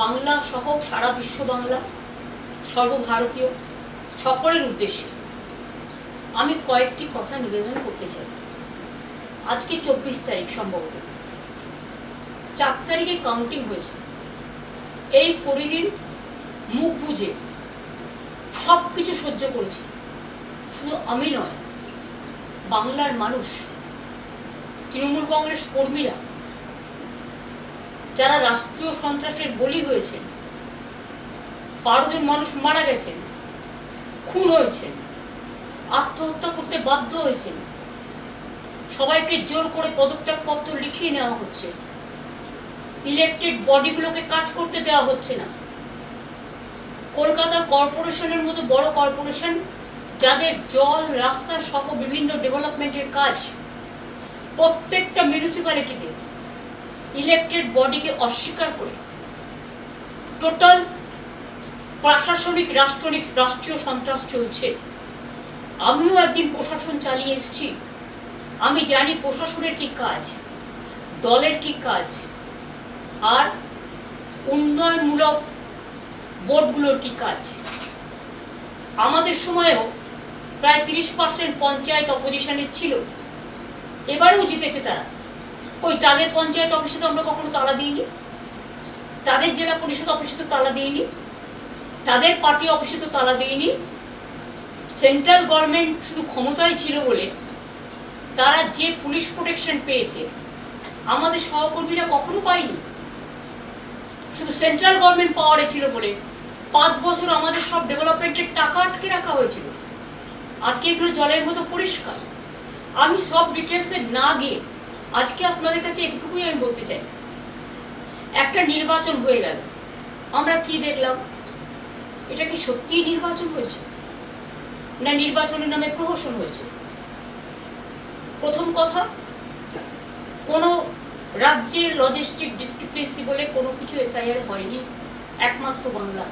বাংলা সহ সারা বিশ্ব বাংলা সর্বভারতীয় সকলের উদ্দেশ্যে আমি কয়েকটি কথা নিবেদন করতে চাই। আজকে 24 তারিখ, সম্ভবত 4 তারিখে কাউন্টিং হয়েছে। এই পরিদিন মুখ বুঝে সব কিছু সহ্য করেছি। শুধু আমি নয়, বাংলার মানুষ, তৃণমূল কংগ্রেস কর্মীরা যারা রাষ্ট্রীয় সন্ত্রাসের বলি হয়েছেন, 12 জন মানুষ মারা গেছেন, খুন হয়েছেন, আত্মহত্যা করতে বাধ্য হয়েছেন, সবাইকে জোর করে পদত্যাগপত্র লিখিয়ে নেওয়া হচ্ছে, ইলেকটেড বডিগুলোকে কাজ করতে দেওয়া হচ্ছে না। কলকাতা কর্পোরেশনের মতো বড় কর্পোরেশন, যাদের জল, রাস্তা সহ বিভিন্ন ডেভেলপমেন্টের কাজ, প্রত্যেকটা মিউনিসিপ্যালিটিতে ইলেকটেড বডিকে অস্বীকার করে টোটাল প্রশাসনিক রাষ্ট্রীয় সন্ত্রাস চলছে। আমিও একদিন প্রশাসন চালিয়ে এসেছি। আমি জানি প্রশাসনের কি কাজ, দলের কি কাজ, আর উন্নয়নমূলক বোর্ডগুলোর কি কাজ। আমাদের সময়েও প্রায় 30% পঞ্চায়েত অপোজিশনের ছিল, এবারেও জিতেছে তারা। কই তাদের পঞ্চায়েত অফিসে তো আমরা কখনো তালা দিইনি, তাদের জেলা পরিষদ অফিসে তো তালা দিইনি, তাদের পার্টি অফিসে তো তালা দিইনি। সেন্ট্রাল গভর্নমেন্ট শুধু ক্ষমতায় ছিল বলে তারা যে পুলিশ প্রোটেকশন পেয়েছে, আমাদের সহকর্মীরা কখনো পায়নি। শুধু সেন্ট্রাল গভর্নমেন্ট পাওয়ারে ছিল বলে 5 বছর আমাদের সব ডেভেলপমেন্টের টাকা আটকে রাখা হয়েছিল। আজকে এগুলো জলের মতো পরিষ্কার। আমি সব ডিটেলসে না গিয়ে আজকে আপনাদের কাছে একটুকুই আমি বলতে চাই, একটা নির্বাচন হয়ে গেল, আমরা কি দেখলাম? এটা কি সত্যিই নির্বাচন হয়েছে, না নির্বাচনের নামে প্রহসন হয়েছে? প্রথম কথা, কোনো রাজ্যের লজিস্টিক ডিসক্রিপেন্সি বলে কোনো কিছু এসআইআর হয়নি, একমাত্র বাংলা।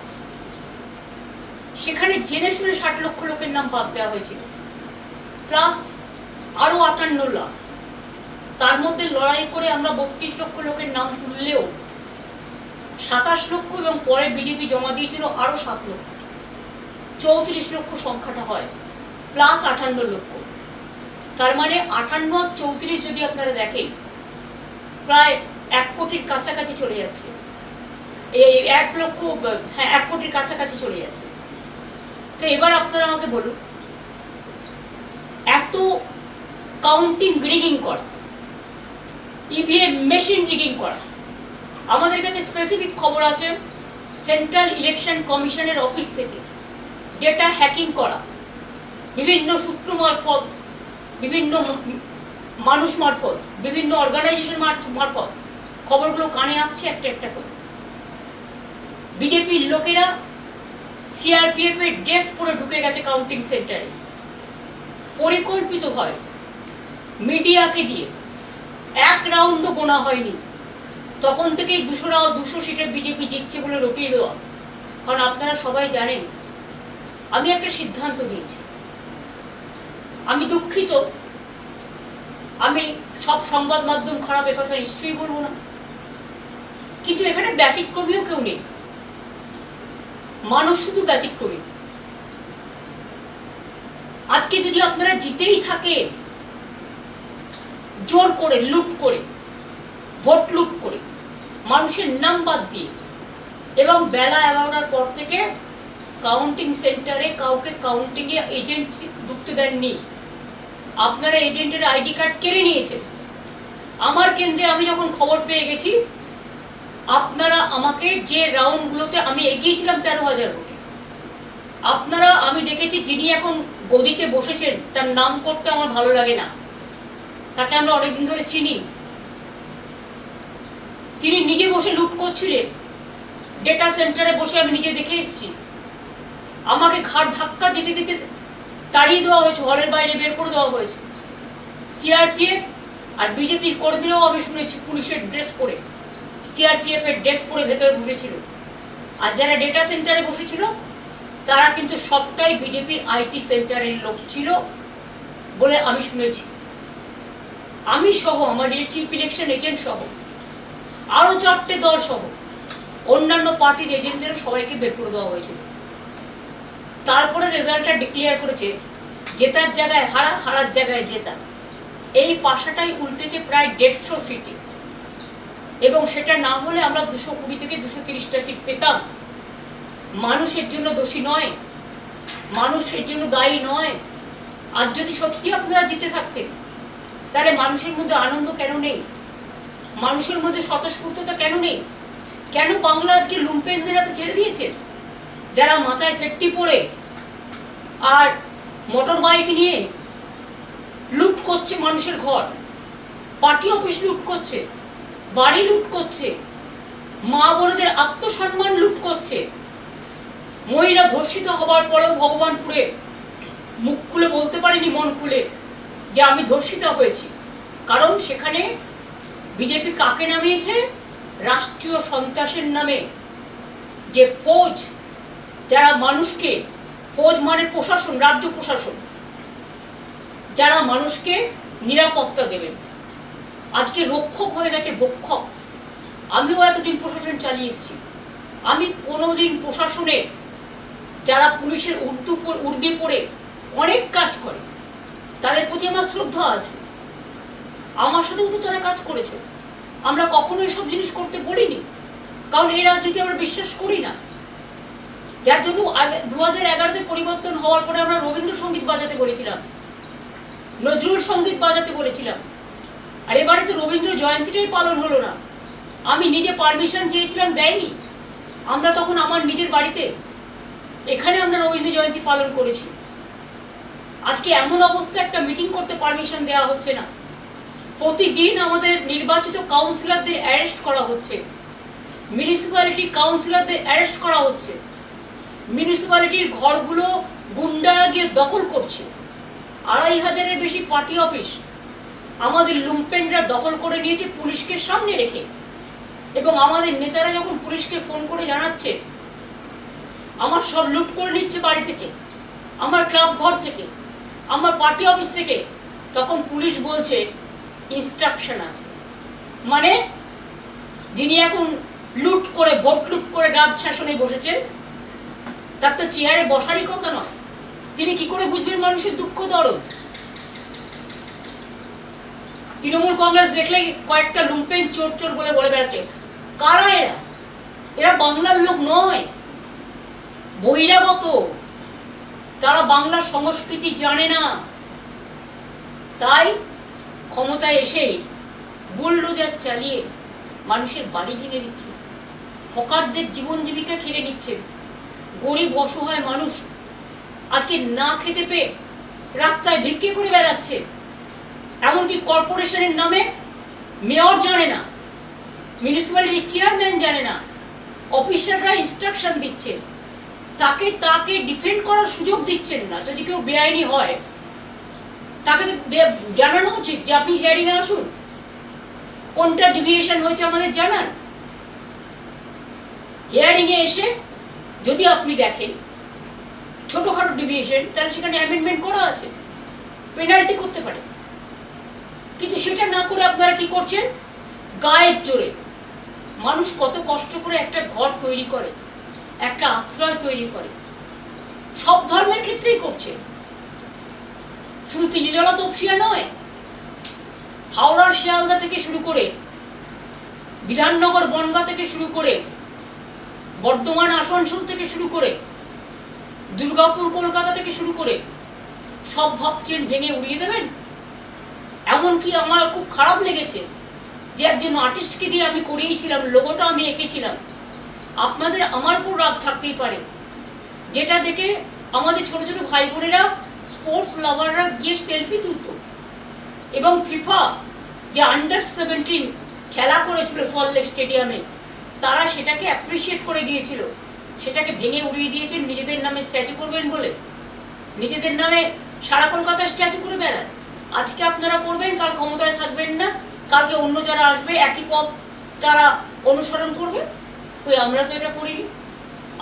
সেখানে জেনে শুনে 60 লক্ষ লোকের নাম বাদ দেওয়া হয়েছিল, প্লাস আরো 58 লাখ। তার মধ্যে লড়াই করে আমরা 32 লক্ষ লোকের নাম তুললেও 27 লক্ষ, এবং পরে বিজেপি জমা দিয়েছিল আরো 7 লক্ষ, 34 লক্ষ সংখ্যাটা হয়, প্লাস 58 লক্ষ। তার মানে 58 আর 34 যদি আপনারা দেখেন, প্রায় 1 কোটির কাছাকাছি চলে যাচ্ছে। এই 1 লক্ষ, হ্যাঁ 1 কোটির কাছাকাছি চলে যাচ্ছে। তো এবার আপনারা আমাকে বলুন, এত কাউন্টিং রিগিং করা, ইভিএম মেশিন রিগিং করা, আমাদের কাছে স্পেসিফিক খবর আছে সেন্ট্রাল ইলেকশন কমিশনের অফিস থেকে ডেটা হ্যাকিং করা, বিভিন্ন সূত্র মারফত, বিভিন্ন মানুষ মারফত, বিভিন্ন অর্গানাইজেশন মারফত খবরগুলো কানে আসছে একটা একটা করে। বিজেপির লোকেরা সিআরপিএফ এর ড্রেস পরে ঢুকে গেছে কাউন্টিং সেন্টারে, পরিকল্পিতভাবে মিডিয়াকে দিয়ে। 1 রাউন্ডও গোনা হয়নি, তখন থেকেই 200 সিটের বিজেপি জিতছে বলে রটিয়ে দেওয়া। কারণ আপনারা সবাই জানেন, আমি একটা সিদ্ধান্ত নিয়েছি। আমি দুঃখিত, আমি সব সংবাদ মাধ্যম খারাপ, একথা নিশ্চয়ই বলবো না, কিন্তু এখানে ব্যতিক্রমীও কেউ নেই, মানুষ শুধু ব্যতিক্রমী। আজকে যদি আপনারা জিতেই থাকে, জোর করে, লুট করে, ভোট লুট করে, মানুষের নাম বাদ দিয়ে, এবং বেলা 11টার পর থেকে কাউন্টিং সেন্টারে কাউকে কাউন্টিং এ এজেন্ট ঢুকতে দেননি। আপনারা এজেন্টের আইডি কার্ড কেড়ে নিয়েছেন। আমার কেন্দ্রে আমি যখন খবর পেয়ে গেছি, আপনারা আমাকে যে রাউন্ডগুলোতে আমি এগিয়েছিলাম 13,000 ভোটে, আপনারা, আমি দেখেছি যিনি এখন গদিতে বসেছেন, তার নাম করতে আমার ভালো লাগে না, তাকে আমরা অনেকদিন ধরে চিনি। তিনি নিজে বসে লুট করছিলেন ডেটা সেন্টারে বসে, আমি নিজে দেখে এসেছি। আমাকে ঘাড় ধাক্কা দিতে দিতে তাড়িয়ে দেওয়া হয়েছে, হলের বাইরে বের করে দেওয়া হয়েছে। সিআরপিএফ আর বিজেপির কর্মীরাও আমি শুনেছি পুলিশের ড্রেস পরে, সিআরপিএফ এর ড্রেস পরে ভেতরে বসেছিল। আর যারা ডেটা সেন্টারে বসেছিল তারা কিন্তু সবটাই বিজেপির আইটি সেন্টারের লোক ছিল বলে আমি শুনেছি। আমি সহ, আমার চিফ ইলেকশন এজেন্ট সহ, আরো 4টে দল সহ অন্যান্য পার্টির এজেন্টদের সবাইকে বের করে দেওয়া হয়েছিল। তারপরে রেজাল্টটা ডিক্লেয়ার করেছে জেতার জায়গায় হারা, হারার জায়গায় জেতা। এই পাশাটাই উল্টেছে প্রায় 150 সিটে, এবং সেটা না হলে আমরা 220 থেকে 230টা সিট পেতাম। মানুষের জন্য দোষী নয়, মানুষের জন্য দায়ী নয়। আর যদি সত্যি আপনারা জিতে থাকতেন, তাহলে মানুষের মধ্যে আনন্দ কেন নেই? মানুষের মধ্যে স্বতঃস্ফূর্ততা কেন নেই? কেন বাংলা আজকে লুম্পেনদের হাতে ছেড়ে দিয়েছেন, যারা মাথায় ফেট্টি পড়ে আর মোটর বাইক নিয়ে লুট করছে মানুষের ঘর, পার্টি অফিস লুট করছে, বাড়ি লুট করছে, মা বোনদের আত্মসম্মান লুট করছে। মহিলা ধর্ষিত হবার পরেও ভগবানপুরে মুখ খুলে বলতে পারেনি, মন খুলে, যে আমি ধর্ষিতা হয়েছি। কারণ সেখানে বিজেপি কাকে নামিয়েছে? রাষ্ট্রীয় সন্ত্রাসের নামে যে ফৌজ, যারা মানুষকে, ফৌজ মানে প্রশাসন, রাজ্য প্রশাসন, যারা মানুষকে নিরাপত্তা দেবেন, আজকে রক্ষক হয়ে গেছে ভক্ষক। আমিও এতদিন প্রশাসন চালিয়ে এসেছি, আমি কোনোদিন প্রশাসনে যারা পুলিশের উর্দি পড়ে অনেক কাজ করে তাদের প্রতি আমার শ্রদ্ধা আছে। আমার সাথেও তো তারা কাজ করেছে, আমরা কখনো এসব জিনিস করতে বলিনি, কারণ এই রাজনীতি আমরা বিশ্বাস করি না। যার জন্য 2011-তে পরিবর্তন হওয়ার পরে আমরা রবীন্দ্রসঙ্গীত বাজাতে বলেছিলাম, নজরুল সঙ্গীত বাজাতে বলেছিলাম, আর এবারে তো রবীন্দ্র জয়ন্তীটাই পালন হলো না। আমি নিজে পারমিশন চেয়েছিলাম, দেয়নি। আমরা তখন আমার নিজের বাড়িতে এখানে আমরা রবীন্দ্র জয়ন্তী পালন করেছি। আজকে এমন অবস্থা, একটা মিটিং করতে পারমিশন দেওয়া হচ্ছে না। প্রতিদিন আমাদের নির্বাচিত কাউন্সিলরদের অ্যারেস্ট করা হচ্ছে, মিউনিসিপ্যালিটি কাউন্সিলরদের অ্যারেস্ট করা হচ্ছে, মিউনিসিপ্যালিটির ঘরগুলো গুন্ডারা গিয়ে দখল করছে। 2500-এর বেশি পার্টি অফিস আমাদের লুম্পেনরা দখল করে নিয়েছে পুলিশকে সামনে রেখে। এবং আমাদের নেতারা যখন পুলিশকে ফোন করে জানাচ্ছে আমার সব লুট করে নিচ্ছে বাড়ি থেকে, আমার ক্লাব ঘর থেকে, আমার পার্টি অফিস থেকে, তখন পুলিশ বলছে ইনস্ট্রাকশন আছে। মানে যিনি এখন লুট করে, ভোট লুট করে রাজ শাসনে বসেছেন, তার তো চেয়ারে বসারই কথা নয়। তিনি কি করে বুঝবেন মানুষের দুঃখ দরদ? তৃণমূল কংগ্রেস দেখলে কয়েকটা লুম্পেন চোর চোর বলে বলে বেড়াচ্ছে। কারা এরা? এরা বাংলার লোক নয়, বহিরাগত। তারা বাংলার সংস্কৃতি জানে না, তাই ক্ষমতায় এসেই বুলডোজার চালিয়ে মানুষের বাড়ি ভেঙে দিচ্ছে, হকারদের জীবন জীবিকা কেড়ে নিচ্ছে। গরিব অসহায় মানুষ আজকে না খেতে পেয়ে রাস্তায় ভিক্ষে করে বেড়াচ্ছে। এমনকি কর্পোরেশনের নামে মেয়র জানে না, মিউনিসিপ্যালিটির চেয়ারম্যান জানে না, অফিসাররা ইনস্ট্রাকশন দিচ্ছে, তাকে ডিফেন্ড করার সুযোগ দিচ্ছেন না। যদি কেউ বেআইনি হয় তাকে জানানো উচিত যে আপনি হিয়ারিং এ আসুন, কোনটা ডিভিয়েশন হয়েছে আমাদের জানান। হিয়ারিং এ এসে যদি আপনি দেখেন ছোটখাটো ডিভিয়েশন, তাহলে সেখানে অ্যামেন্ডমেন্ট করা আছে, পেনাল্টি করতে পারে। কিন্তু সেটা না করে আপনারা কি করছেন? গায়ের জোরে মানুষ কত কষ্ট করে একটা ঘর তৈরি করে, একটা আশ্রয় তৈরি করে, সব ধর্মের ক্ষেত্রেই করছে, শুধু তিনজলা তপসিয়া নয়। হাওড়ার শিয়ালদা থেকে শুরু করে, বিধাননগর বনগাঁ থেকে শুরু করে, বর্ধমান আসানসোল থেকে শুরু করে, দুর্গাপুর কলকাতা থেকে শুরু করে সব ভাবছেন ভেঙে উড়িয়ে দেবেন। এমনকি আমার খুব খারাপ লেগেছে যে একজন আর্টিস্টকে দিয়ে আমি করিয়েছিলাম, লোগোটা আমি এঁকেছিলাম। আপনাদের আমার উপর রাগ থাকতেই পারে, যেটা দেখে আমাদের ছোট ছোট ভাই বোনেরা, স্পোর্টস লাভাররা গিয়ে সেলফি তুলত, এবং ফিফা যে আন্ডার-17 খেলা করেছিল সল্টলেক স্টেডিয়ামে, তারা সেটাকে অ্যাপ্রিসিয়েট করে গিয়েছিল। সেটাকে ভেঙে উড়িয়ে দিয়েছেন নিজেদের নামে স্ট্যাচু করবেন বলে। নিজেদের নামে সারা কলকাতা স্ট্যাচু করে বেড়ায়। আজকে আপনারা করবেন, কাল ক্ষমতায় থাকবেন না, কালকে অন্য যারা আসবে একই পথ তারা অনুসরণ করবে। ওই আমরা তো এটা করিনি।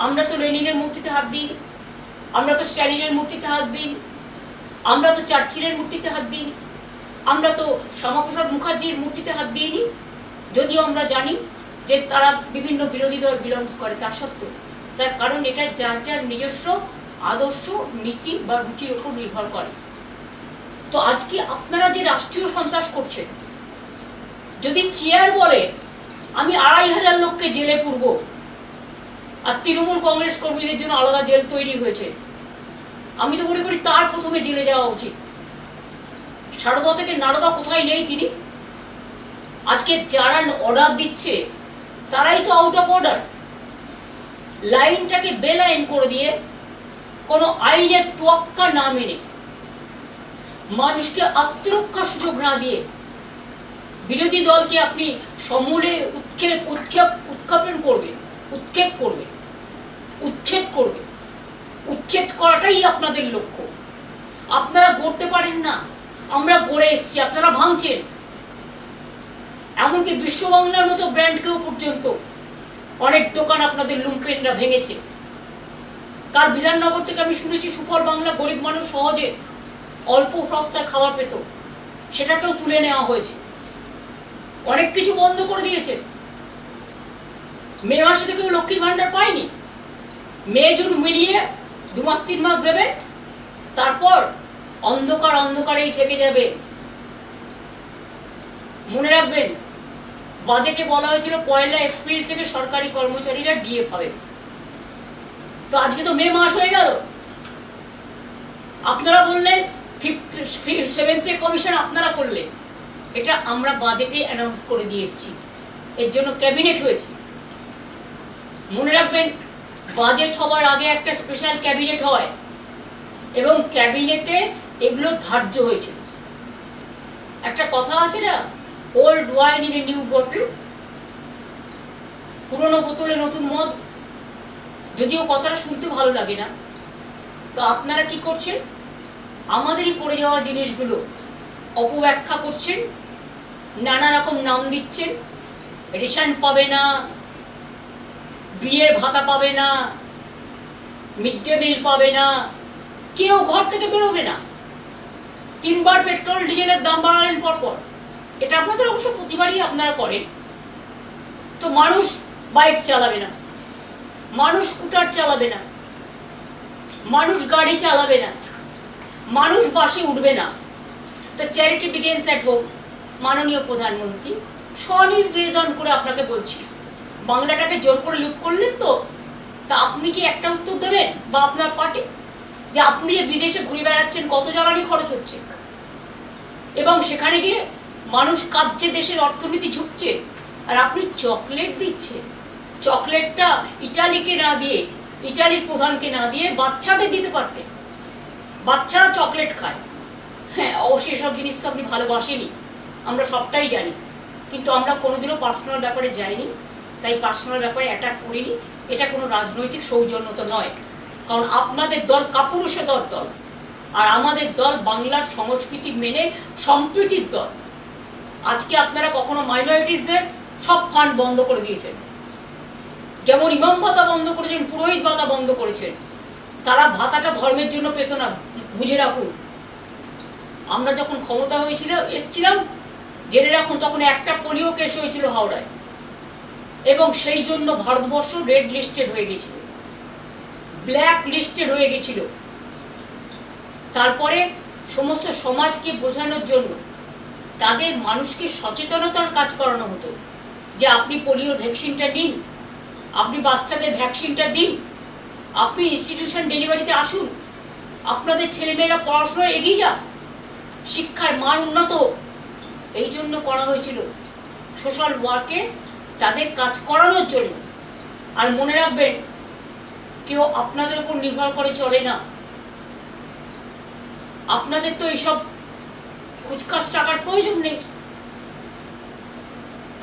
আমরা তো লেনিনের মূর্তিতে হাত দিই, আমরা তো স্ট্যালিনের মূর্তিতে হাত দিই, আমরা তো চার্চিলের মূর্তিতে হাত দিই, আমরা তো শ্যামাপ্রসাদ মুখার্জির মূর্তিতে হাত দিইনি। যদিও আমরা জানি যে তারা বিভিন্ন বিরোধী দল বিলংস করে, তা সত্ত্বেও তার কারণ এটা যার যার নিজস্ব আদর্শ, নীতি বা রুচির উপর নির্ভর করে। তো আজকে আপনারা যে রাষ্ট্রীয় সন্ত্রাস করছেন, যদি চেয়ার বলে আমি ২৫০০ লোককে জেলে পুরব, আর তৃণমূল কংগ্রেস কর্মীদের জন্য আলাদা জেল তৈরি হয়েছে, আমি তো মনে করি তার প্রথমে জেলে যাওয়া উচিত। সারদা থেকে নারদা কোথায় নেই তিনি? আজকে যারা অর্ডার দিচ্ছে তারাই তো আউট অফ অর্ডার। লাইনটাকে বেলাইন করে দিয়ে কোনো আইনের তোয়াক্কা না মেনে, মানুষকে আত্মরক্ষার সুযোগ না দিয়ে বিরোধী দলকে আপনি সমূলে উৎক্ষেপণ করবে, উৎক্ষেপ করবে, উচ্ছেদ করবে। উচ্ছেদ করাটাই আপনাদের লক্ষ্য। আপনারা গড়তে পারেন না, আমরা গড়ে এসছি, আপনারা ভাঙছেন। এমনকি বিশ্ব বাংলার মতো ব্র্যান্ডকেও পর্যন্ত অনেক দোকান আপনাদের লুম্পেনরা ভেঙেছে। কাল বিধাননগর থেকে আমি শুনেছি সুফল বাংলা গরিব মানুষ সহজে অল্প সস্তায় খাবার পেত, সেটাকেও তুলে নেওয়া হয়েছে। অনেক কিছু বন্ধ করে দিয়েছে। মে মাসে তো কেউ লক্ষ্মীর ভান্ডার পায়নি। মে জুন মিলিয়ে ২ মাস ৩ মাস দেবে, তারপর অন্ধকার অন্ধকারেই থেকে যাবে। মনে রাখবেন, বাজেটে বলা হয়েছিল ১ এপ্রিল থেকে সরকারি কর্মচারীরা ডিএ পাবে। তো আজকে তো মে মাস হয়ে গেল। আপনারা বললেন 7th পে কমিশন আপনারা করলেন, এটা আমরা বাজেটে অ্যানাউন্স করে দিয়ে এসেছি। এর জন্য ক্যাবিনেট হয়েছে। মনে রাখবেন, বাজেট হওয়ার আগে একটা স্পেশাল ক্যাবিনেট হয় এবং ক্যাবিনেটে এগুলো ধার্য হয়েছে। একটা কথা আছে না, old wine in a new bottle, পুরনো বোতলে নতুন মদ। যদিও কথাটা শুনতে ভালো লাগে না, তো আপনারা কি করছেন? আমাদেরই পড়ে যাওয়া জিনিসগুলো অপব্যাখ্যা করছেন, নানা রকম নাম দিচ্ছেন। রেশন পাবে না, বিয়ের ভাতা পাবে না, মিড ডে মিল পাবে না, কেউ ঘর থেকে বেরোবে না। 3 বার পেট্রোল ডিজেলের দাম বাড়ালেন পরপর। এটা আপনাদের অবশ্য প্রতিবারই আপনারা করেন। তো মানুষ বাইক চালাবে না, মানুষ স্কুটার চালাবে না, মানুষ গাড়ি চালাবে না, মানুষ বাসে উঠবে না। তো চ্যারিটি বিগিনস অ্যাট হোম। মাননীয় প্রধানমন্ত্রী, স্বনিবেদন করে আপনাকে বলছি, বাংলাটাকে জোর করে লুট করলেন তো, তা আপনি কি একটা উত্তর দেবেন বা আপনার পার্টি, যে আপনি যে বিদেশে ঘুরে বেড়াচ্ছেন, কত জ্বালানি খরচ হচ্ছে, এবং সেখানে গিয়ে মানুষ কাঁদছে, দেশের অর্থনীতি ঝুঁকছে, আর আপনি চকলেট দিচ্ছেন। চকলেটটা ইটালিকে না দিয়ে, ইটালির প্রধানকে না দিয়ে বাচ্চাদের দিতে পারতেন। বাচ্চারা চকলেট খায়। হ্যাঁ, অবশ্যই এসব জিনিস তো আপনি ভালোবাসেনি, আমরা সবটাই জানি, কিন্তু আমরা কোনোদিনও পার্সোনাল ব্যাপারে যাইনি, তাই পার্সোনাল ব্যাপারে অ্যাটাক করিনি। এটা কোনো রাজনৈতিক সৌজন্যতা নয়, কারণ আপনাদের দল কাপুরুষতার দল, আর আমাদের দল বাংলার সংস্কৃতি মেনে সম্প্রীতির দল। আজকে আপনারা কখনো মাইনরিটিসদের সব ফান্ড বন্ধ করে দিয়েছেন, যেমন ইমাম ভাতা বন্ধ করেছেন, পুরোহিত ভাতা বন্ধ করেছেন। তারা ভাতাটা ধর্মের জন্য পেত না, বুঝে রাখুন। আমরা যখন ক্ষমতা এসছিলাম, জেনে রাখুন, তখন একটা পোলিও কেস হয়েছিল হাওড়ায়, এবং সেই জন্য ভারতবর্ষ রেড লিস্টেড হয়ে গেছিল, ব্ল্যাক লিস্টেড হয়ে গেছিল। তারপরে সমস্ত সমাজকে বোঝানোর জন্য তাদের মানুষকে সচেতনতার কাজ করানো হতো, যে আপনি পোলিও ভ্যাকসিনটা নিন, আপনি বাচ্চাদের ভ্যাকসিনটা দিন, আপনি ইনস্টিটিউশন ডেলিভারিতে আসুন, আপনাদের ছেলেমেয়েরা পড়াশোনায় এগিয়ে যাক, শিক্ষার মান উন্নত। এই জন্য করা হয়েছিল, সোশ্যাল ওয়ার্কে তাদের কাজ করানোর জন্য। আর মনে রাখবেন, কেউ আপনাদের উপর নির্ভর করে চলে না। আপনাদের তো এইসব কুচকাচ টাকার প্রয়োজন নেই,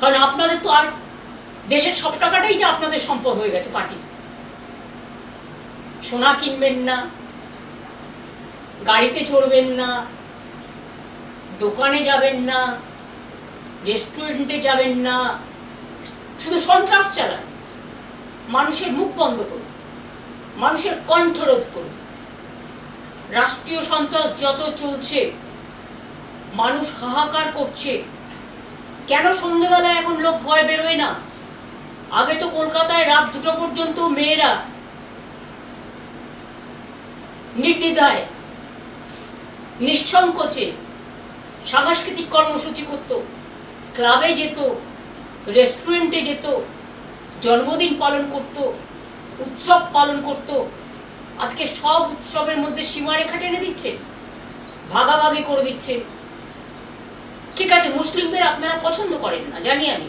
কারণ আপনাদের তো আর দেশের সব টাকাটাই যে আপনাদের সম্পদ হয়ে গেছে পার্টি। সোনা কিনবেন না, গাড়িতে চড়বেন না, দোকানে যাবেন না, রেস্টুরেন্টে যাবেন না, শুধু সন্ত্রাস চালান। মানুষের মুখ বন্ধ করুন, মানুষের কণ্ঠরোধ করুন। রাষ্ট্রীয় সন্ত্রাস যত চলছে, মানুষ হাহাকার করছে। কেন সন্ধ্যেবেলায় এখন লোক ভয় বেরোয় না? আগে তো কলকাতায় রাত 2টা পর্যন্ত মেয়েরা নির্দ্বিধায় নিঃসংকোচে সাংস্কৃতিক কর্মসূচি করত, ক্লাবে যেত, রেস্টুরেন্টে যেত, জন্মদিন পালন করত, উৎসব পালন করত। আজকে সব উৎসবের মধ্যে সীমারেখা টেনে দিচ্ছে, ভাগাভাগি করে দিচ্ছে। ঠিক আছে, মুসলিমদের আপনারা পছন্দ করেন না, জানি আমি,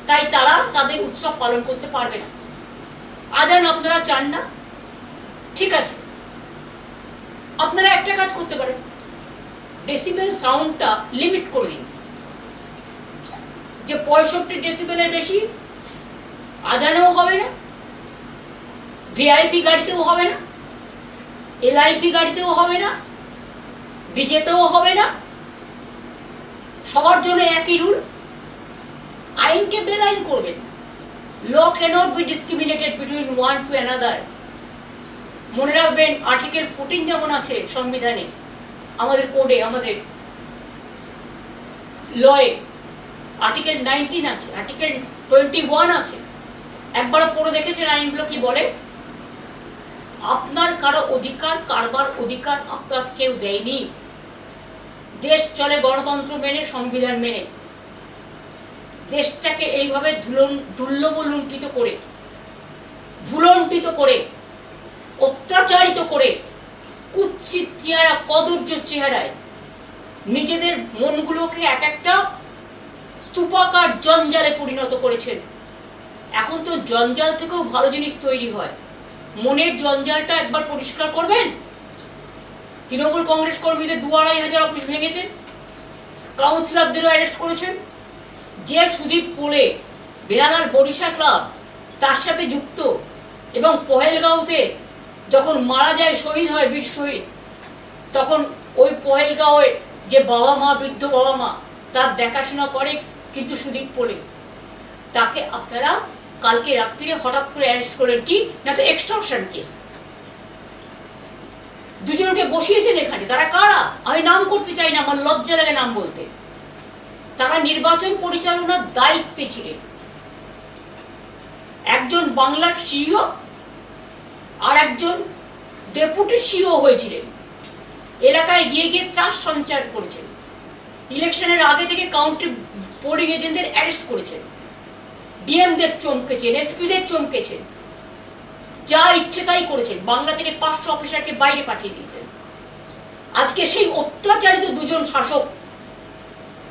তাই তারা তাদের উৎসব পালন করতে পারবে না। আজান আপনারা চান না, ঠিক আছে, আপনারা একটা কাজ করতে পারেন, ডেসিবেল সাউন্ডটা লিমিট করে দিন, যে 65 ডেসিবেলের বেশি আজানেও হবে না, ভিআইপি গাড়িতেও হবে না, এলআইপি গাড়িতেও হবে না, ডিজেতেও হবে না। সবার জন্য একই রুল। আইনকে বেআইন করবেন। Law cannot be discriminated between one to another. মনে রাখবেন, আর্টিকেল 14 যেমন আছে সংবিধানে, আমাদের কোডে, আমাদের লয়ে আর্টিকেল 19 আছে, আর্টিকেল 21 আছে। একবার পড়ে দেখেছেন আইনগুলো কি বলে? আপনার কারো অধিকার কারবার অধিকার আপনার কেউ দেয়নি। দেশ চলে গণতন্ত্র মেনে, সংবিধান মেনে। দেশটাকে এইভাবে দুর্লভলুণ্ঠিত করে, ভুলণ্ঠিত করে, অত্যাচারিত করে, কুৎসিত চেহারা, কদর্য চেহারায় নিজেদের মনগুলোকে এক একটা স্তূপাকার জঞ্জালে পরিণত করেছেন। এখন তো জঞ্জাল থেকেও ভালো জিনিস তৈরি হয়। মনের জঞ্জালটা একবার পরিষ্কার করবেন। তৃণমূল কংগ্রেস কর্মীদের 2,500 অফিস ভেঙেছেন, কাউন্সিলরদেরও অ্যারেস্ট করেছেন। যে সুদীপ পোলে বেহালার বরিশা ক্লাব তার সাথে যুক্ত, এবং পহেলগাঁওতে যখন মারা যায়, শহীদ হয়, বীর শহীদ, তখন ওই পহেলগাঁওয়ে যে বাবা মা, বৃদ্ধ বাবা মা, তার দেখাশোনা করে কিন্তু সুদীপ পোলে। তাকে আপনারা কালকে রাত্রিরে হঠাৎ করে অ্যারেস্ট করলেন, কি না তো এক্সটর্শন কেস। দুজনকে বসিয়েছেন এখানে। তারা কারা? আমি নাম করতে চাই না, আমার লজ্জা লাগে নাম বলতে। তারা নির্বাচন পরিচালনার দায়িত্বে ছিলেন। একজন বাংলার সিইও আর একজন ডেপুটি সিইও হয়েছিলেন। এলাকায় গিয়ে গিয়ে ত্রাস সঞ্চার করেছেন। ইলেকশনের আগে থেকে কাউন্টি পোলিং এজেন্টদের অ্যারেস্ট করেছেন, ডিএমদের চমকেছেন, এসপিদের চমকেছেন, যা ইচ্ছে তাই করেছেন। বাংলা থেকে 500 অফিসারকে বাইরে পাঠিয়ে দিয়েছেন। আজকে সেই অত্যাচারিত দুজন শাসক,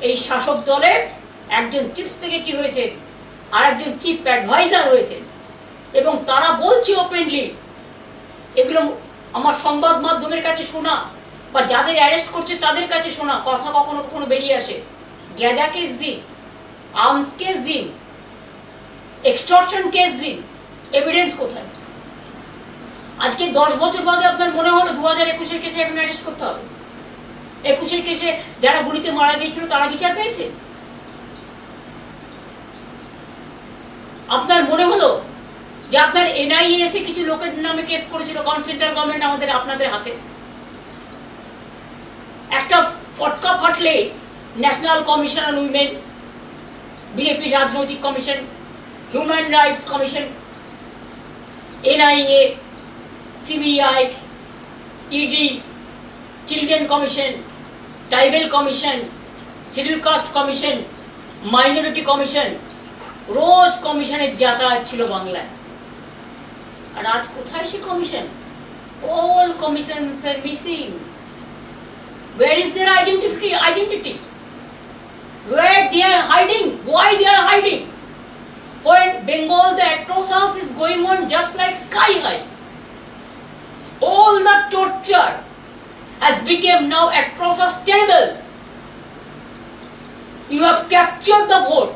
এই শাসক দলের একজন চিফ সেক্রেটারি হয়েছে আর একজন চিফ অ্যাডভাইজার হয়েছে, এবং তারা বলছে ওপেনলি, এগুলো আমার সংবাদ মাধ্যমের কাছে শোনা বা যাদের অ্যারেস্ট করছে তাদের কাছে শোনা কথা, কখনো কখনো বেরিয়ে আসে। গ্যাজা কেস দিন, আর্মস কেস দিন, এক্সটর্শন কেস দিন, এভিডেন্স কোথায়? আজকে 10 বছর বাদে আপনার মনে হলো 2021-এর কেসে এখন অ্যারেস্ট করতে হবে? 21-এর কেসে যারা গুলিতে মারা গিয়েছিল তারা বিচার পেয়েছে? আপনার মনে হলো যে আপনার এনআইএ এসে কিছু লোকের নামে কেস করেছিল, কারণ সেন্ট্রাল গভর্নমেন্ট আমাদের আপনাদের হাতে? একটা পটকা ফাটলে national commission on women, BJP রাজনৈতিক commission, human rights commission, NIA, CBI, ED, children commission, tribal commission, schedule caste commission, minority commission, রোজ কমিশনের যাতায়াত ছিল বাংলায়। আর আজ কোথায় সে commission? All commissions are missing. Where is their identity? Where they are hiding? Why they are hiding? When Bengal, the atrocious is going on just like sky high. All the torture has become now atrocious, terrible. You have captured the vote.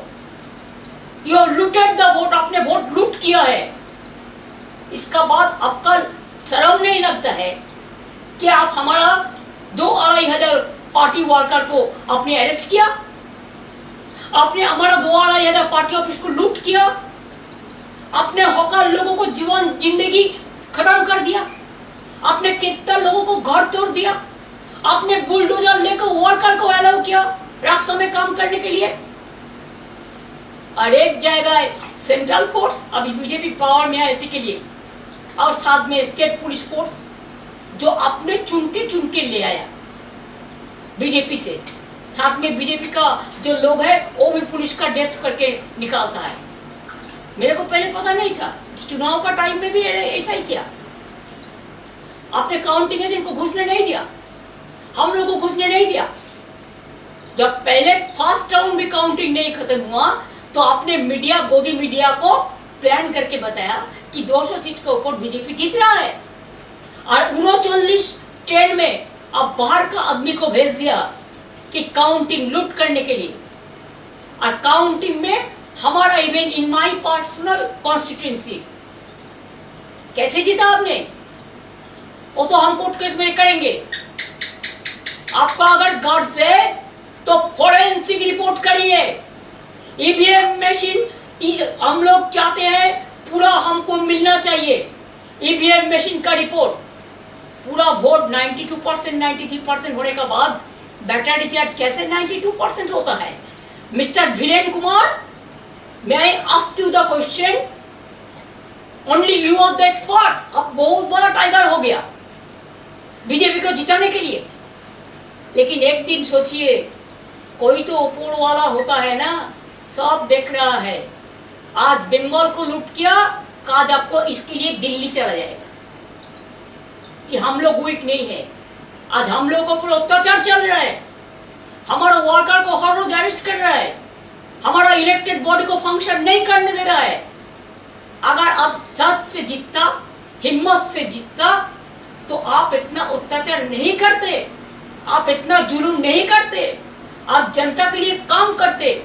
You have looted the vote. आपने vote लूट किया है। इसका बाद आपका शर्म नहीं लगता है कि आप हमारा 2-2,500 पार्टी वर्कर को आपने अरेस्ट किया? आपने हमारा 2-2,500 पार्टी ऑफिस को लूट किया? आपने हॉकर लोगों को जीवन जिंदगी खत्म कर दिया? आपने कितना लोगों को घर तोड़ दिया? आपने बुलडोजर लेकर वर्कर को अलाउ किया रास्ते में काम करने के लिए? और एक जगह सेंट्रल फोर्स अभी बीजेपी पावर में है इसी के लिए, और साथ में स्टेट पुलिस फोर्स जो अपने चुन के ले आया बीजेपी से। साथ में बीजेपी का जो लोग है वो भी पुलिस का ड्रेस करके निकालता है। मेरे को पहले पता नहीं था, चुनाव का टाइम में भी ऐसा ही किया। आपने काउंटिंग एजेंट को घुसने नहीं दिया, हम लोगों को घुसने नहीं दिया। जब पहले फर्स्ट राउंड भी काउंटिंग नहीं खत्म हुआ तो आपने मीडिया, गोदी मीडिया को प्लान करके बताया कि 200 सीट के ऊपर बीजेपी जीत रहा है, और 39 ट्रेन में अब बाहर का आदमी को भेज दिया कि काउंटिंग लूट करने के लिए। और काउंटिंग में हमारा event in my personal constituency कैसे जीता आपने, वो तो हम कोर्ट केस में करेंगे। आपका अगर गट्स है तो फोरेंसिक रिपोर्ट करिए। ईवीएम मशीन हम लोग चाहते हैं पूरा हमको मिलना चाहिए। ईवीएम मशीन का रिपोर्ट, पूरा वोट 92%, 93% होने के बाद बैटर डिस्चार्ज कैसे 92% होता है? Mister Dhiren Kumar, may I ask you the question? Only you are the expert. अब बहुत बड़ा टाइगर हो गया बीजेपी को जिताने के लिए। लेकिन एक दिन सोचिए, कोई तो ऊपर वाला होता है ना, सब देख रहा है। आज बंगाल को लूट किया, आज आपको इसके लिए दिल्ली चला जाएगा कि हम लोग वीक नहीं है। आज हम लोगों पर अत्याचार चल रहा है, हमारा वर्कर को हर रोज अरेस्ट कर रहा है, हमारा इलेक्टेड बॉडी को फंक्शन नहीं करने दे रहा है। अगर आप सच से जीतता, हिम्मत से जीतता, तो आप इतना अत्याचार नहीं करते, आप इतना जुलूम नहीं करते, आप जनता के लिए काम करते।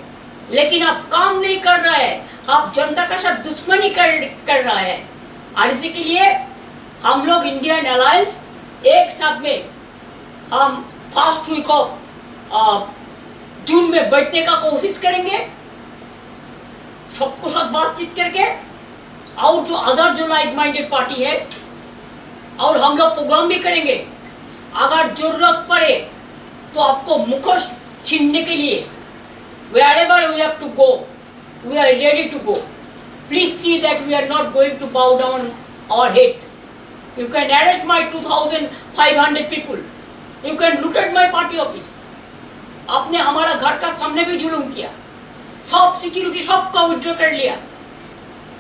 लेकिन आप काम नहीं कर रहा है, आप जनता का साथ दुश्मनी कर रहा है। और इसी के लिए हम लोग इंडियन अलायंस एक साथ में हम फर्स्ट वीक ऑफ जून में बैठने का कोशिश करेंगे, सबको साथ बातचीत करके। और जो अदर जो लाइक माइंडेड पार्टी है, और हम लोग प्रोग्राम भी करेंगे। अगर जरूरत पड़े तो आपको मुखोश छीनने के लिए wherever we have to go, we are ready to go. Please see that we are not going to bow down our head. You can arrest my 2,500 people. You can loot at my party office. आपने हमारा घर का सामने भी जुलूम किया, सब security सबका विड्रॉ कर लिया।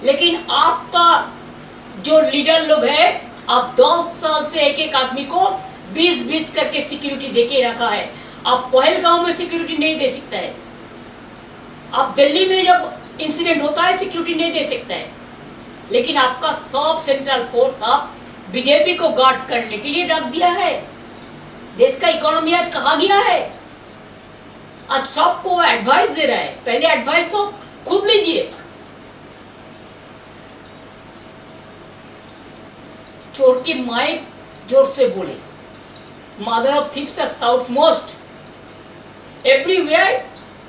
लेकिन आपका जो लीडर लोग है, आप 10 साल से एक एक आदमी को 20-20 करके सिक्योरिटी देके रखा है। आप पहलगांव में सिक्योरिटी नहीं दे सकता है, आप दिल्ली में जब इंसिडेंट होता है सिक्योरिटी नहीं दे सकता है। लेकिन आपका सब सेंट्रल फोर्स आप बीजेपी को गार्ड करने के लिए रख दिया है। देश का इकोनॉमी आज कहाँ गया है? आज सबको एडवाइस दे रहा है। पहले एडवाइस तो खुद लीजिए। चोर की माए जोर से बोले, mother of thieves shouts most. Everywhere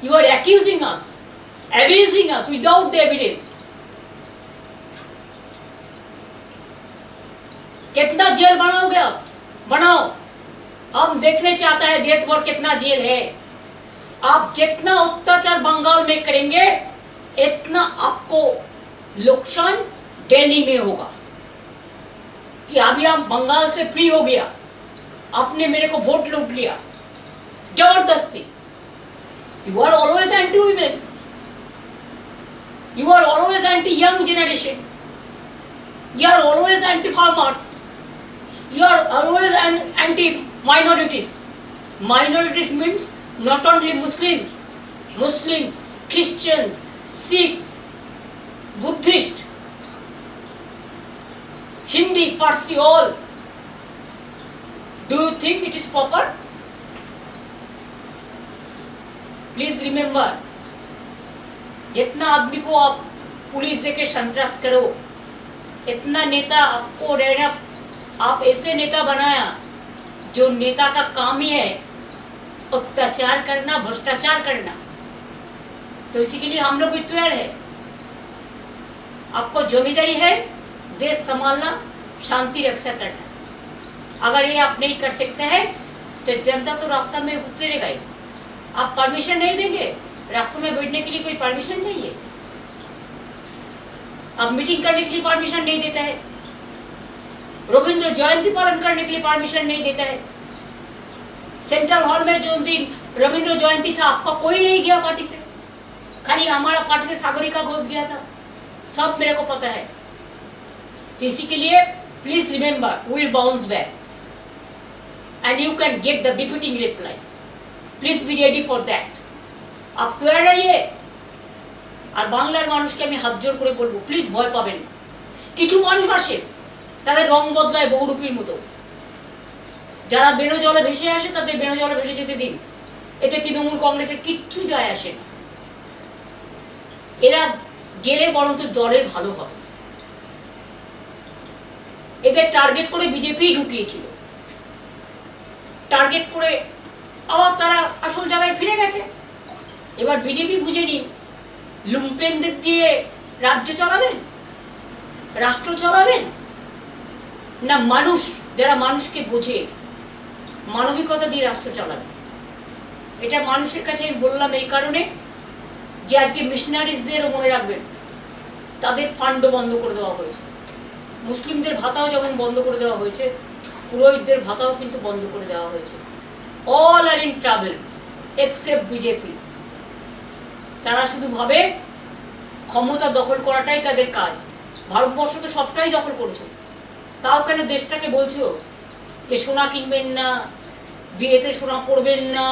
you are accusing us, abusing us without the evidence. कितना जेल बनाओगे आप? बनाओ, हम देखने चाहते हैं देश भर कितना जेल है। आप जितना अत्याचार बंगाल में करेंगे, इतना आपको नुकसान दिल्ली में होगा। कि अभी हम बंगाल से फ्री हो गया, आपने मेरे को वोट लूट लिया जबरदस्ती। You are always anti-women. You are always anti-young generation. You are always anti-farmers. You are always anti-minorities. Minorities means not only Muslims, Christians, Sikh, Buddhist, Hindi, Parsi, all. Do you think it is proper? Please remember, जितना आदमी को आप police देके संतरास करो, इतना नेता आपको रहना, आप ऐसे नेता बनाया जो नेता का काम ही है अत्याचार करना, भ्रष्टाचार करना। तो इसी के लिए हम लोग तैयार है। आपको जिम्मेदारी है देश संभालना, शांति रक्षा करना। अगर ये आप नहीं कर सकते हैं तो जनता तो रास्ता में उतरेगा ही। आप परमिशन नहीं देंगे, रास्ते में बैठने के लिए कोई परमिशन चाहिए? अब मीटिंग करने के लिए परमिशन नहीं देता है, रविंद्र जयंती पालन करने के लिए परमिशन नहीं देता है। सेंट्रल हॉल में जो दिन रविंद्र जयंती था आपका कोई नहीं गया पार्टी से, खाली हमारा पार्टी से सागरिका घोष गया था, सब मेरे को पता है। तो इसी के लिए please remember we will bounce back and you can get the befitting reply, please be ready for that. आप তৈরি রইয়ে। আর বাংলার মানুষকে আমি হাত জোর করে বলবো প্লিজ ভয় পাবেন। কিছু মানুষ আসে তাদের রং বদলায় বহুরূপীর মতো, যারা বেনো জলে ভেসে আসে তাদের বেনো জলে ভেসে যেতে দিন, এতে তৃণমূল কংগ্রেসের কিচ্ছু যায় আসে না। এরা গেলে বরঞ্চ দলের ভালো হবে। এদের টার্গেট করে বিজেপি ঢুকিয়েছিল, টার্গেট করে আবার তারা আসল জায়গায় ফিরে গেছে। এবার বিজেপি বুঝে নিন, লুম্পেনদের দিয়ে রাজ্য চালাবেন, রাষ্ট্র চালাবেন, না মানুষ যারা মানুষকে বোঝে মানবিকতা দিয়ে রাষ্ট্র চালাবেন। এটা মানুষের কাছে আমি বললাম এই কারণে যে আজকে মিশনারিজদেরও মনে রাখবেন, তাদের ফান্ডও বন্ধ করে দেওয়া হয়েছে, মুসলিমদের ভাতাও যেমন বন্ধ করে দেওয়া হয়েছে, পুরোহিতদের ভাতাও কিন্তু বন্ধ করে দেওয়া হয়েছে। All are in travel except BJP. তারা শুধু ভাবে ক্ষমতা দখল করাটাই তাদের কাজ। ভারতবর্ষ তো সবটাই দখল করেছো, তাও কেন দেশটাকে বলছো যে সোনা কিনবেন না, বিয়েতে সোনা পরবেন না,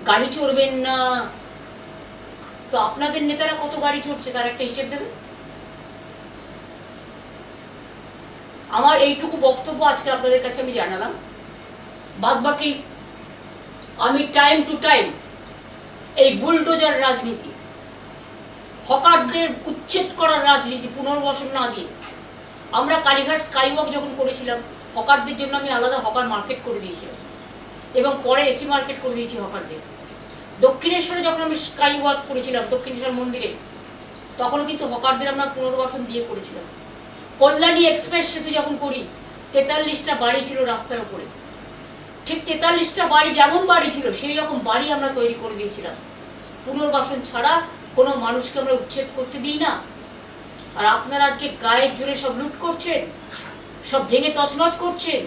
গাড়ি চড়বেন না। তো আপনাদের নেতারা কত গাড়ি চড়ছে তার একটা হিসেব দেবেন। আমার এইটুকু বক্তব্য আজকে আপনাদের কাছে আমি জানালাম। বাদ বাকি আমি টাইম টু টাইম এই বুলডোজার রাজনীতি, হকারদের উচ্ছেদ করার রাজনীতি পুনর্বাসন না দিয়ে, আমরা কালীঘাট স্কাইওয়াক যখন করেছিলাম হকারদের জন্য আমি আলাদা হকার মার্কেট করে দিয়েছিলাম এবং পরে এসি মার্কেট করে দিয়েছি হকারদের। দক্ষিণেশ্বরে যখন আমি স্কাইওয়াক করেছিলাম দক্ষিণেশ্বর মন্দিরে, তখনও কিন্তু হকারদের আমরা পুনর্বাসন দিয়ে করেছিলাম। কল্যাণী এক্সপ্রেস সেতু যখন করি 43টা বাড়ি ছিল রাস্তার উপরে, ঠিক 43টা বাড়ি যেমন বাড়ি ছিল সেই রকম বাড়ি আমরা তৈরি করে দিয়েছিলাম। পুনর্বাসন ছাড়া কোনো মানুষকে আমরা উচ্ছেদ করতে দিই না। আর আপনারা আজকে গায়ের জোরে সব লুট করছেন, সব ভেঙে তছনছ করছেন,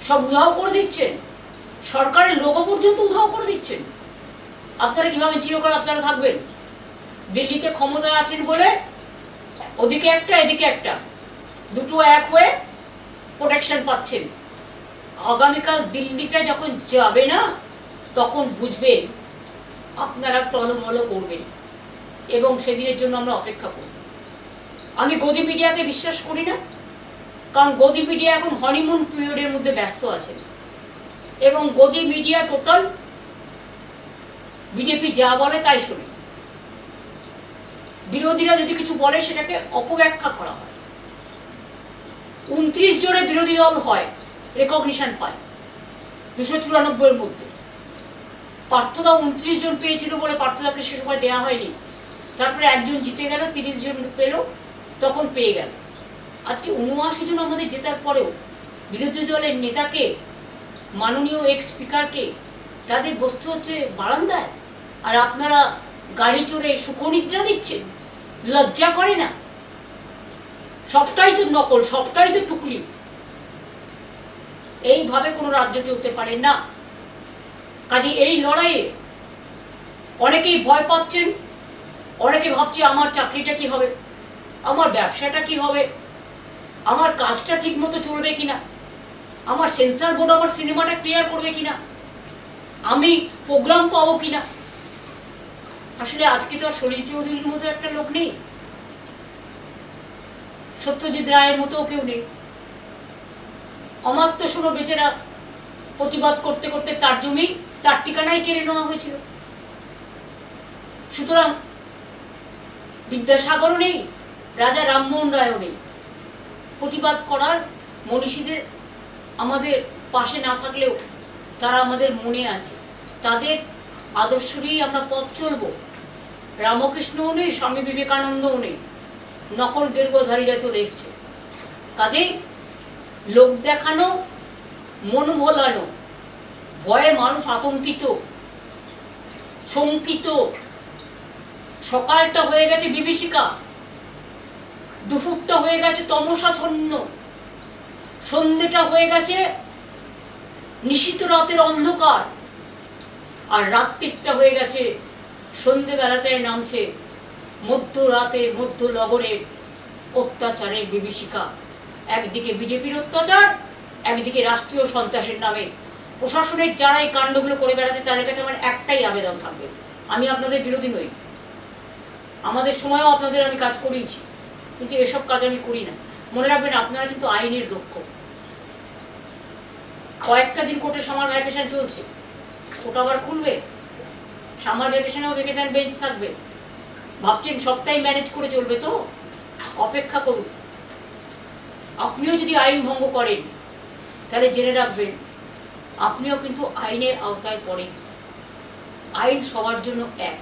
সব উধাও করে দিচ্ছেন, সরকারের লোগো পর্যন্ত উধাও করে দিচ্ছেন। আপনারা কিভাবে চিরকাল আপনারা থাকবেন? দিল্লিতে ক্ষমতায় আছেন বলে ওদিকে একটা এদিকে একটা, দুটো এক হয়ে প্রোটেকশন পাচ্ছেন। আগামীকাল দিল্লিটা যখন যাবে না তখন বুঝবেন আপনারা টলমল করবেন এবং সেদিনের জন্য আমরা অপেক্ষা করব। আমি গদি মিডিয়াকে বিশ্বাস করি না, কারণ গদি মিডিয়া এখন হনিমুন পিরিয়ডের মধ্যে ব্যস্ত আছে এবং গদি মিডিয়া টোটাল বিজেপি যা বলে তাই শোনে। বিরোধীরা যদি কিছু বলে সেটাকে অপব্যাখ্যা করা হয়। 29 জনে বিরোধী দল হয়, রেকগনিশন পায় 294 মধ্যে। পার্থদা 29 জন পেয়েছিল বলে পার্থদাকে সে সময় দেওয়া হয়নি, তারপরে একজন জিতে গেল, 30 জন পেল, তখন পেয়ে গেল। আজকে 79 জন আমাদের জেতার পরেও বিরোধী দলের নেতাকে, মাননীয় এক্স স্পিকারকে তাদের বসতে হচ্ছে বারান্দায়, আর আপনারা গাড়ি চড়ে সুখনিদ্রা দিচ্ছেন। লজ্জা করে না? সবটাই তো নকল, সবটাই তো টুকলি। এইভাবে কোনো রাজ্য চলতে পারে না। কাজে এই লড়াইয়ে অনেকেই ভয় পাচ্ছেন, অনেকে ভাবছে আমার চাকরিটা কি হবে, আমার ব্যবসাটা কি হবে, আমার কাজটা ঠিক মতো চলবে কিনা, আমার সেন্সর বোর্ড আমার সিনেমাটা ক্লিয়ার করবে কিনা, আমি প্রোগ্রাম পাবো কিনা। আসলে আজকে তো আর সলিল চৌধুরীর মতো একটা লোক নেই, সত্যজিৎ রায়ের মতো কেউ নেই। অমাত্য শুনো বেচারা প্রতিবাদ করতে করতে তার জমি তার ঠিকানায় কেড়ে নেওয়া হয়েছিল। সুতরাং বিদ্যাসাগরও নেই, রাজা রামমোহন রায়ও নেই। প্রতিবাদ করার মনীষীদের আমাদের পাশে না থাকলেও তারা আমাদের মনে আছে, তাদের আদর্শ নিয়েই আমরা পথ চলব। রামকৃষ্ণও নেই, স্বামী বিবেকানন্দও নেই, নকল দীর্ঘধারীরা চলে এসছে। কাজেই লোক দেখানো, মন ভোলানো, ভয়ে মানুষ আতঙ্কিত, শঙ্কিত, সকালটা হয়ে গেছে বিভীষিকা, দুপুরটা হয়ে গেছে তমসাচ্ছন্ন, সন্ধ্যেটা হয়ে গেছে নিশীথ রাতের অন্ধকার, আর রাত্রিটা হয়ে গেছে সন্ধ্যেবেলাতে নামছে মধ্যরাতে মধ্য লগনের অত্যাচারের বিভীষিকা। একদিকে বিজেপির অত্যাচার, একদিকে রাষ্ট্রীয় সন্ত্রাসের নামে প্রশাসনের যারা এই কাণ্ডগুলো করে বেড়াচ্ছে তাদের কাছে আমার একটাই আবেদন থাকবে, আমি আপনাদের বিরোধী নই, আমাদের সময়ও আপনাদের আমি কাজ করিয়েছি, কিন্তু এসব কাজ আমি করি না। মনে রাখবেন আপনারা কিন্তু আইনের রক্ষক। কয়েকটা দিন কোর্টে সামার ভ্যাকেশন চলছে, কোর্ট আবার খুলবে, সামার ভ্যাকেশনেও ভ্যাকেশন বেঞ্চ থাকবে, ভাবছেন সবটাই ম্যানেজ করে চলবে? তো অপেক্ষা করুন। আপনিও যদি আইন ভঙ্গ করেন তাহলে জেনে রাখবেন আপনিও কিন্তু আইনের আওতায় পড়েন। আইন সবার জন্য এক।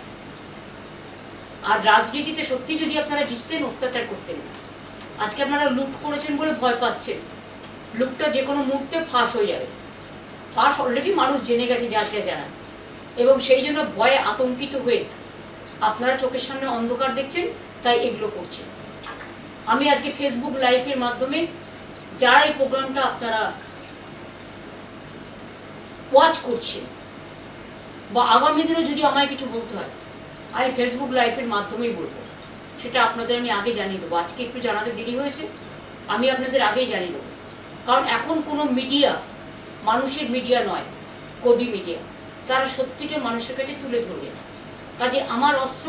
আর রাজনীতিতে সত্যি যদি আপনারা জিততেন, অত্যাচার করতেন না। আজকে আপনারা লুট করেছেন বলে ভয় পাচ্ছেন, লুটটা যে কোনো মুহূর্তে ফাঁস হয়ে যাবে। ফাঁস অলরেডি মানুষ জেনে গেছে, যার যা জানা, এবং সেই জন্য ভয়ে আতঙ্কিত হয়ে আপনারা চোখের সামনে অন্ধকার দেখছেন, তাই এগুলো করছেন। আমি আজকে ফেসবুক লাইভের মাধ্যমে যারা এই প্রোগ্রামটা আপনারা ওয়াচ করছেন, বা আগামী দিনে যদি আমায় কিছু বলতে হয় আমি ফেসবুক লাইভের মাধ্যমেই বলবো, সেটা আপনাদের আমি আগে জানিয়ে দেবো। আজকে একটু জানাতে দেরি হয়েছে, আমি আপনাদের আগেই জানিয়ে দেবো। কারণ এখন কোনো মিডিয়া মানুষের মিডিয়া নয়, গদি মিডিয়া, তারা সত্যিটা মানুষের কাছে তুলে ধরবে না। কাজে আমার অস্ত্র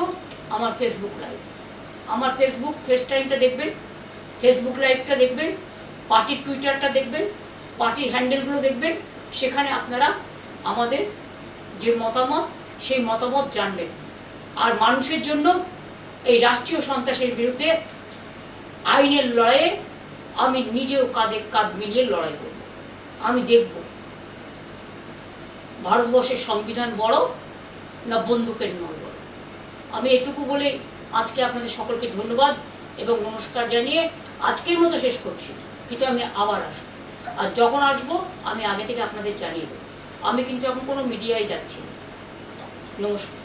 আমার ফেসবুক লাইভ, আমার ফেসবুক ফেস টাইমটা দেখবেন, ফেসবুক লাইভটা দেখবেন, পার্টির টুইটারটা দেখবেন, পার্টির হ্যান্ডেলগুলো দেখবেন। সেখানে আপনারা আমাদের যে মতামত, সেই মতামত জানবেন। আর মানুষের জন্য এই রাষ্ট্রীয় সন্ত্রাসের বিরুদ্ধে আইনের লড়াইয়ে আমি নিজেও কাঁধে কাঁধ মিলিয়ে লড়াই করব। আমি দেখব ভারতবর্ষের সংবিধান বড় না বন্দুকের নল বড়। আমি এটুকু বলে আজকে আপনাদের সকলকে ধন্যবাদ এবং নমস্কার জানিয়ে আজকের মতো শেষ করছি। কিন্তু আমি আবার আসবো, আর যখন আসবো আমি আগে থেকে আপনাদের জানিয়ে দেবো। আমি কিন্তু এখন কোনো মিডিয়ায় যাচ্ছি না। নমস্কার।